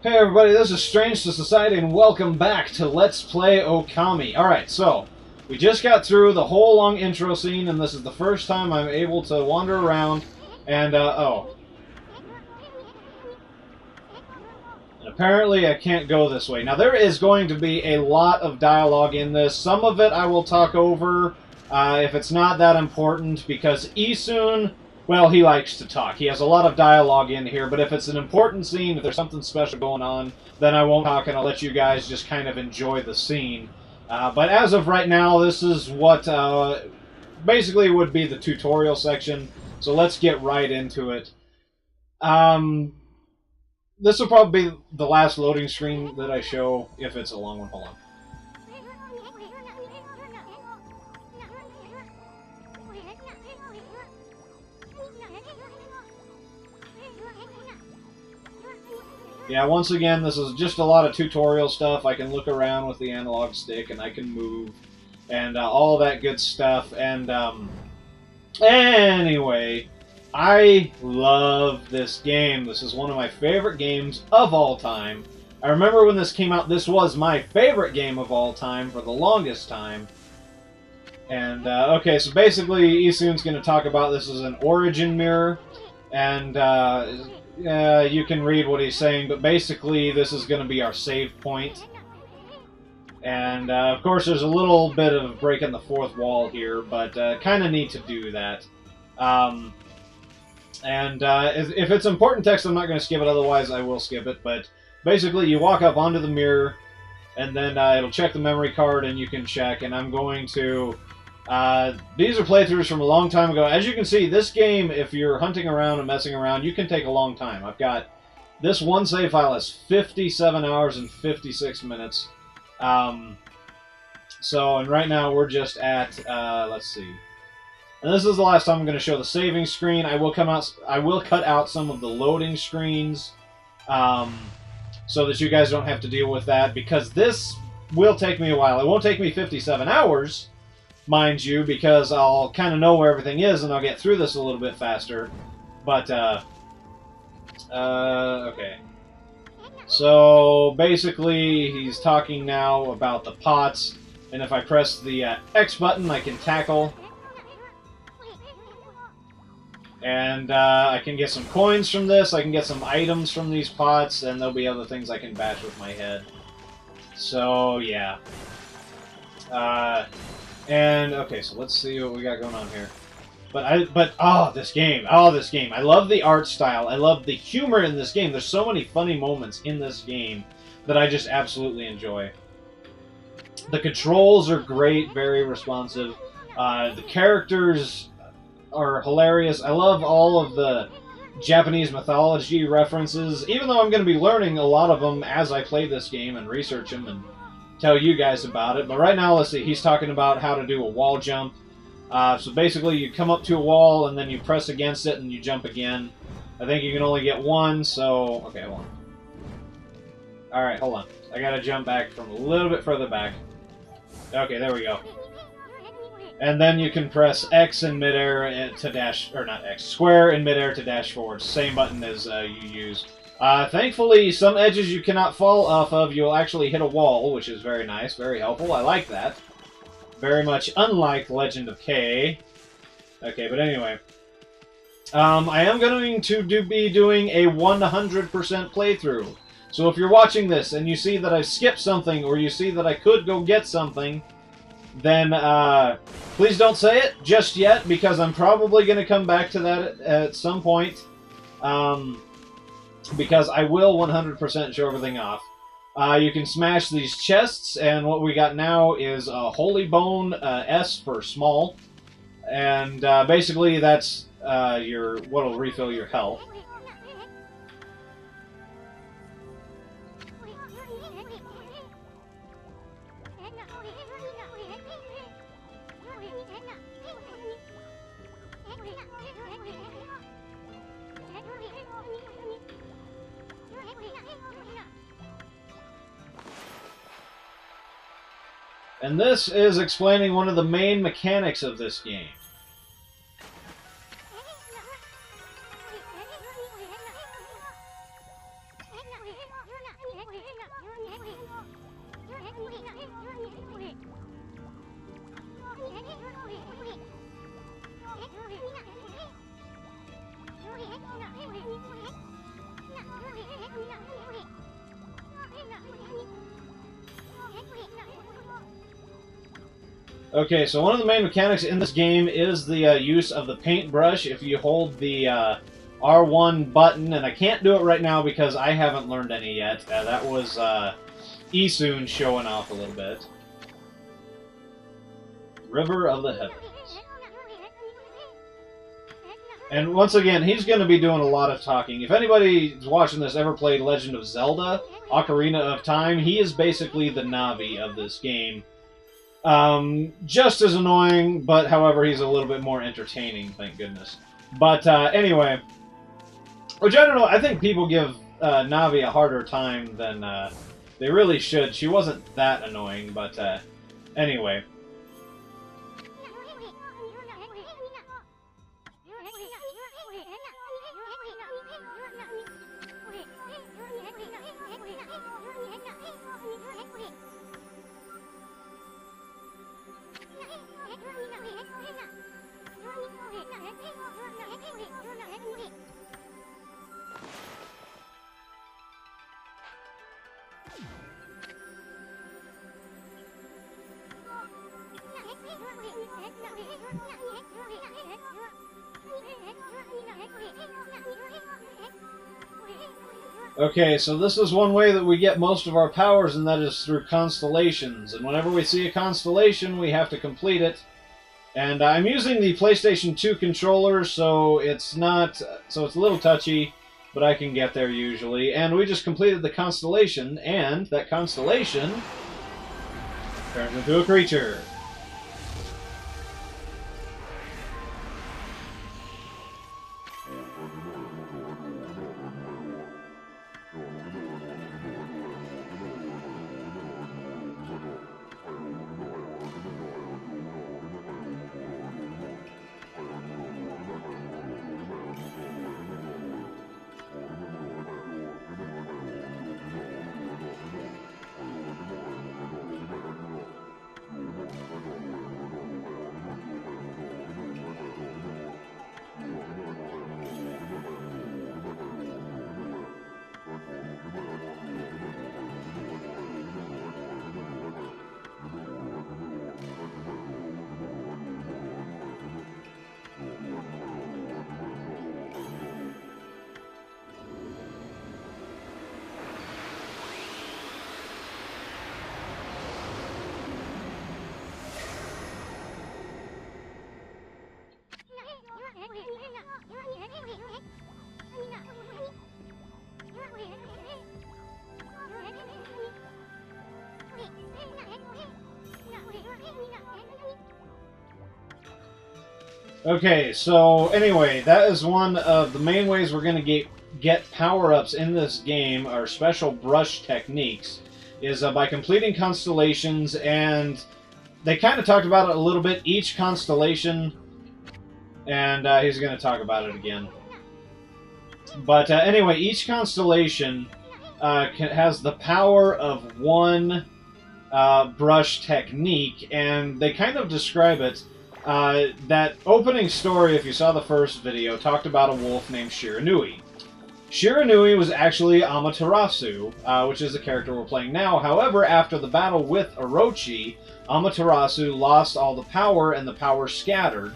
Hey everybody, this is Strange to Society, and welcome back to Let's Play Okami. Alright, so, we just got through the whole long intro scene, and this is the first time I'm able to wander around, and, oh. And apparently I can't go this way. Now, there is going to be a lot of dialogue in this. Some of it I will talk over, if it's not that important, because Isun... well, he likes to talk. He has a lot of dialogue in here, but if it's an important scene, if there's something special going on, then I won't talk and I'll let you guys just kind of enjoy the scene. But as of right now, this is what basically would be the tutorial section, so let's get right into it. This will probably be the last loading screen that I show, if it's a long one. Hold on. Yeah, once again, this is just a lot of tutorial stuff. I can look around with the analog stick, and I can move, and all that good stuff. And anyway, I love this game. This is one of my favorite games of all time. I remember when this came out, this was my favorite game of all time for the longest time. And, okay, so basically, Isun's going to talk about this as an origin mirror, and, you can read what he's saying, but basically this is going to be our save point. And, of course, there's a little bit of breaking the fourth wall here, but kind of need to do that. If it's important text, I'm not going to skip it, otherwise I will skip it. But basically, you walk up onto the mirror, and then it'll check the memory card, and you can check, and I'm going to... these are playthroughs from a long time ago. As you can see, this game, if you're hunting around and messing around, you can take a long time. I've got... this one save file is 57 hours and 56 minutes. And right now we're just at, let's see. And this is the last time I'm going to show the saving screen. I will cut out some of the loading screens, so that you guys don't have to deal with that, because this will take me a while. It won't take me 57 hours, mind you, because I'll kind of know where everything is, and I'll get through this a little bit faster. But, okay. So, basically, he's talking now about the pots, and if I press the X button, I can tackle. And, I can get some coins from this, I can get some items from these pots, and there'll be other things I can bash with my head. So, yeah. And, okay, so let's see what we got going on here. Oh, this game. I love the art style. I love the humor in this game. There's so many funny moments in this game that I just absolutely enjoy. The controls are great, very responsive. The characters are hilarious. I love all of the Japanese mythology references, even though I'm going to be learning a lot of them as I play this game and research them and tell you guys about it. But right now, let's see, he's talking about how to do a wall jump. So basically, you come up to a wall, and then you press against it, and you jump again. I think you can only get one, so... okay, hold on. Alright, hold on. I gotta jump back from a little bit further back. Okay, there we go. And then you can press X in midair to dash... or not X, square in midair to dash forward. Same button as you use. Thankfully, some edges you cannot fall off of, you'll actually hit a wall, which is very nice, very helpful. I like that. Very much unlike Legend of K. Okay, but anyway. I am going to be doing a 100% playthrough. So if you're watching this and you see that I skipped something, or you see that I could go get something, then please don't say it just yet, because I'm probably going to come back to that at some point. Because I will 100% show everything off. You can smash these chests, and what we got now is a Holy Bone, S for small. And basically that's what'll refill your health. And this is explaining one of the main mechanics of this game. Okay, so one of the main mechanics in this game is the use of the paintbrush. If you hold the R1 button, and I can't do it right now because I haven't learned any yet. That was Isun showing off a little bit. River of the Heavens. And once again, he's going to be doing a lot of talking. If anybody's watching this ever played Legend of Zelda, Ocarina of Time, he is basically the Navi of this game. Just as annoying, but however, he's a little bit more entertaining, thank goodness. But anyway, which I don't know, I think people give Navi a harder time than they really should. She wasn't that annoying, but anyway. Okay, so this is one way that we get most of our powers, and that is through constellations. And whenever we see a constellation, we have to complete it. And I'm using the PlayStation 2 controller, so it's not, so it's a little touchy, but I can get there usually. And we just completed the constellation, and that constellation turns into a creature. Okay, so anyway, that is one of the main ways we're going to get power-ups in this game, or special brush techniques, is by completing constellations, and they kind of talked about it a little bit, each constellation, and he's going to talk about it again. But anyway, each constellation has the power of one brush technique, and they kind of describe it. That opening story, if you saw the first video, talked about a wolf named Shiranui. Shiranui was actually Amaterasu, which is the character we're playing now. However, after the battle with Orochi, Amaterasu lost all the power, and the power scattered.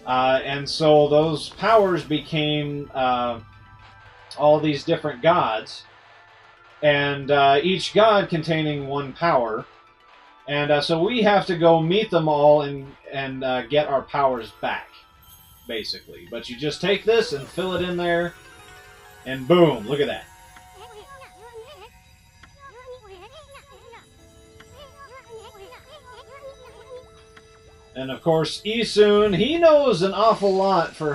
And so those powers became all these different gods, and each god containing one power. And so we have to go meet them all and get our powers back, basically. But you just take this and fill it in there, and boom, look at that. And of course, Isun, he knows an awful lot for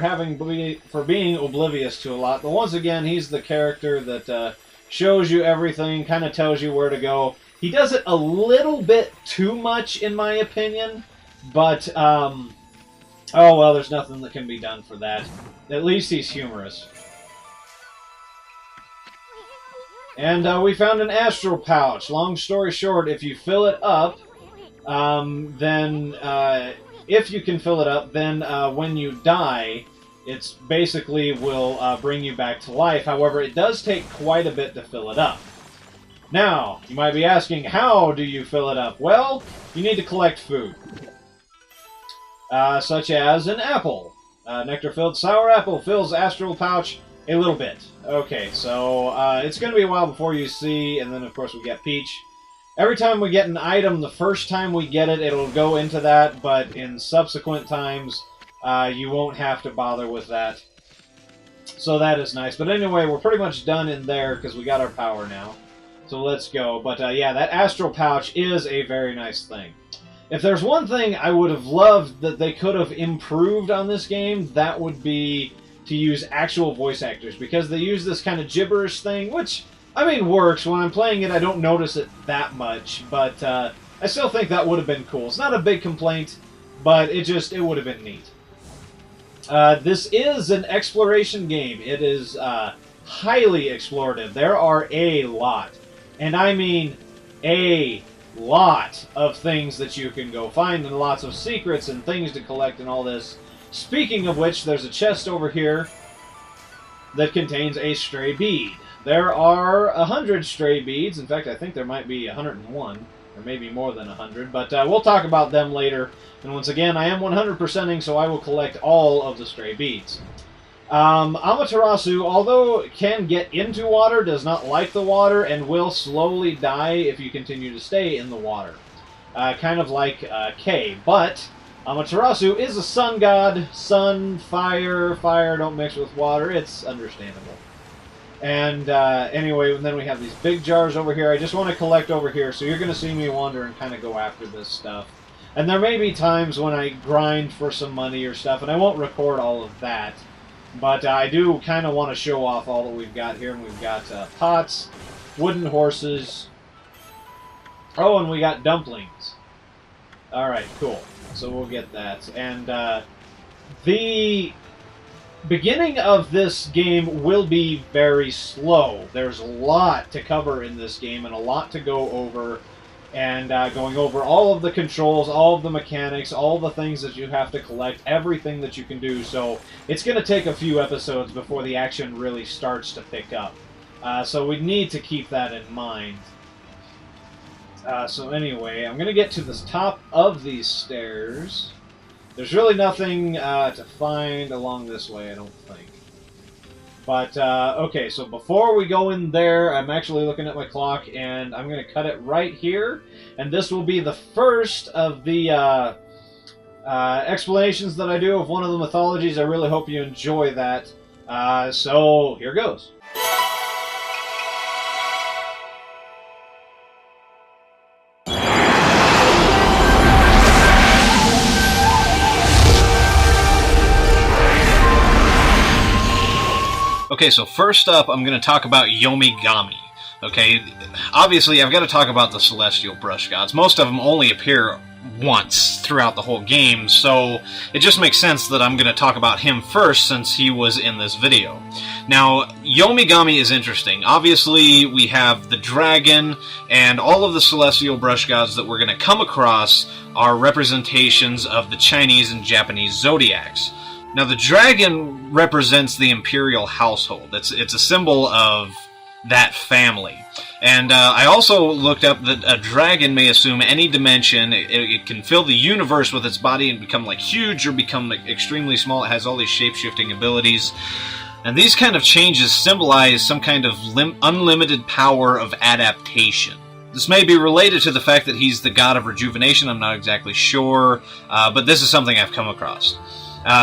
being oblivious to a lot. But once again, he's the character that shows you everything, kind of tells you where to go. He does it a little bit too much, in my opinion, but, oh well, there's nothing that can be done for that. At least he's humorous. And we found an astral pouch. Long story short, if you fill it up, if you can fill it up, then when you die, it's basically will bring you back to life. However, it does take quite a bit to fill it up. Now, you might be asking, how do you fill it up? Well, you need to collect food, such as an apple. Nectar-filled sour apple fills astral pouch a little bit. Okay, so it's going to be a while before you see, and then of course we get Peach. Every time we get an item, the first time we get it, it'll go into that, but in subsequent times, you won't have to bother with that. So that is nice. But anyway, we're pretty much done in there because we got our power now. So let's go. But yeah, that astral pouch is a very nice thing. If there's one thing I would have loved that they could have improved on this game, that would be to use actual voice actors, because they use this kind of gibberish thing, which, I mean, works. When I'm playing it, I don't notice it that much, but I still think that would have been cool. It's not a big complaint, but it would have been neat. This is an exploration game. It is highly explorative. There are a lot, and I mean a lot of things that you can go find, and lots of secrets and things to collect and all this. Speaking of which, there's a chest over here that contains a stray bead. There are 100 stray beads. In fact, I think there might be 101, or maybe more than 100, but we'll talk about them later. And once again, I am 100%ing, so I will collect all of the stray beads. Amaterasu, although it can get into water, does not like the water and will slowly die if you continue to stay in the water. Kind of like Kay, but Amaterasu is a sun god. Sun, fire, don't mix with water. It's understandable. And anyway, and then we have these big jars over here. I just want to collect over here, so you're going to see me wander and kind of go after this stuff. And there may be times when I grind for some money or stuff, and I won't record all of that. But I do kind of want to show off all that we've got here. And we've got pots, wooden horses. Oh, and we got dumplings. Alright, cool. So we'll get that. And the beginning of this game will be very slow. There's a lot to cover in this game and a lot to go over. And going over all of the controls, all of the mechanics, all the things that you have to collect, everything that you can do. So it's going to take a few episodes before the action really starts to pick up. So we need to keep that in mind. So anyway, I'm going to get to the top of these stairs. There's really nothing to find along this way, I don't think. But, okay, so before we go in there, I'm actually looking at my clock, and I'm going to cut it right here. And this will be the first of the explanations that I do of one of the mythologies. I really hope you enjoy that. So, here goes. Okay, so first up, I'm going to talk about Yomigami. Okay, obviously I've got to talk about the Celestial Brush Gods. Most of them only appear once throughout the whole game, so it just makes sense that I'm going to talk about him first since he was in this video. Now, Yomigami is interesting. Obviously, we have the dragon, and all of the Celestial Brush Gods that we're going to come across are representations of the Chinese and Japanese zodiacs. Now, the dragon represents the imperial household. It's a symbol of that family. And I also looked up that a dragon may assume any dimension. It can fill the universe with its body and become like huge or become like, extremely small. It has all these shape-shifting abilities. And these kind of changes symbolize some kind of unlimited power of adaptation. This may be related to the fact that he's the god of rejuvenation. I'm not exactly sure, but this is something I've come across.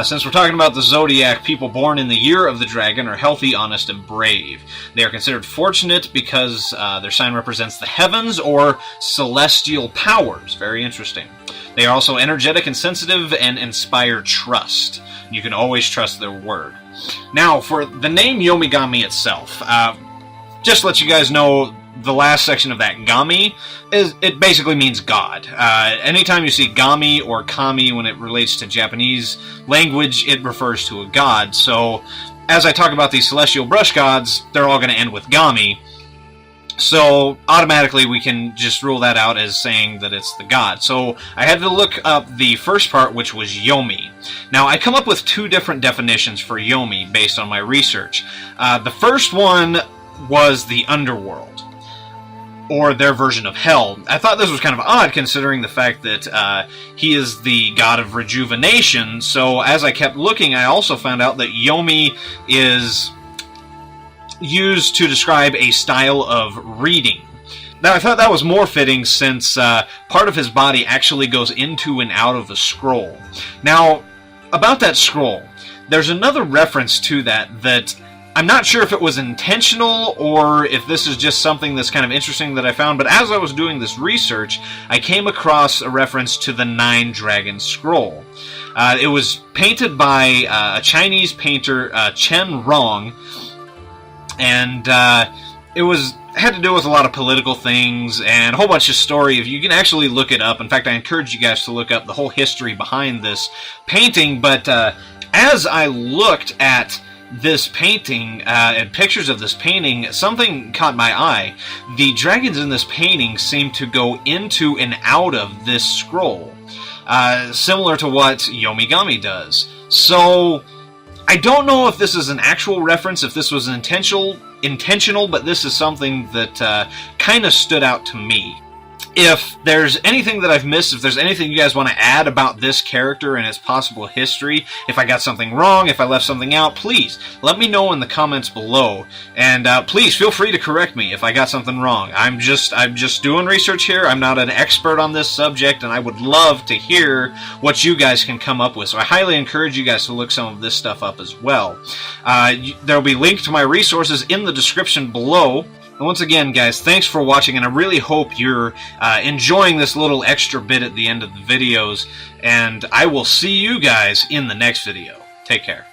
Since we're talking about the zodiac, people born in the year of the dragon are healthy, honest, and brave. They are considered fortunate because their sign represents the heavens or celestial powers. Very interesting. They are also energetic and sensitive and inspire trust. You can always trust their word. Now, for the name Yomigami itself, just to let you guys know, the last section of that, Gami, it basically means God. Anytime you see Gami or Kami when it relates to Japanese language, it refers to a god. So, as I talk about these celestial brush gods, they're all going to end with Gami. So automatically we can just rule that out as saying that it's the god. So I had to look up the first part, which was Yomi. Now I come up with two different definitions for Yomi based on my research. The first one was the underworld, or their version of hell. I thought this was kind of odd considering the fact that he is the god of rejuvenation. So as I kept looking, I also found out that Yomi is used to describe a style of reading. Now, I thought that was more fitting since part of his body actually goes into and out of a scroll. Now, about that scroll, there's another reference to that I'm not sure if it was intentional or if this is just something that's kind of interesting that I found, but as I was doing this research, I came across a reference to the Nine Dragon Scroll. It was painted by a Chinese painter, Chen Rong, and it had to do with a lot of political things and a whole bunch of story. If you can actually look it up. In fact, I encourage you guys to look up the whole history behind this painting. But as I looked at this painting and pictures of this painting, something caught my eye. The dragons in this painting seem to go into and out of this scroll, similar to what Yomigami does. So I don't know if this is an actual reference, if this was intentional, but this is something that kind of stood out to me. If there's anything that I've missed, if there's anything you guys want to add about this character and its possible history, if I got something wrong, if I left something out, please let me know in the comments below. And please feel free to correct me if I got something wrong. I'm just doing research here. I'm not an expert on this subject, and I would love to hear what you guys can come up with. So I highly encourage you guys to look some of this stuff up as well. There will be links to my resources in the description below. And once again, guys, thanks for watching, and I really hope you're enjoying this little extra bit at the end of the videos, and I will see you guys in the next video. Take care.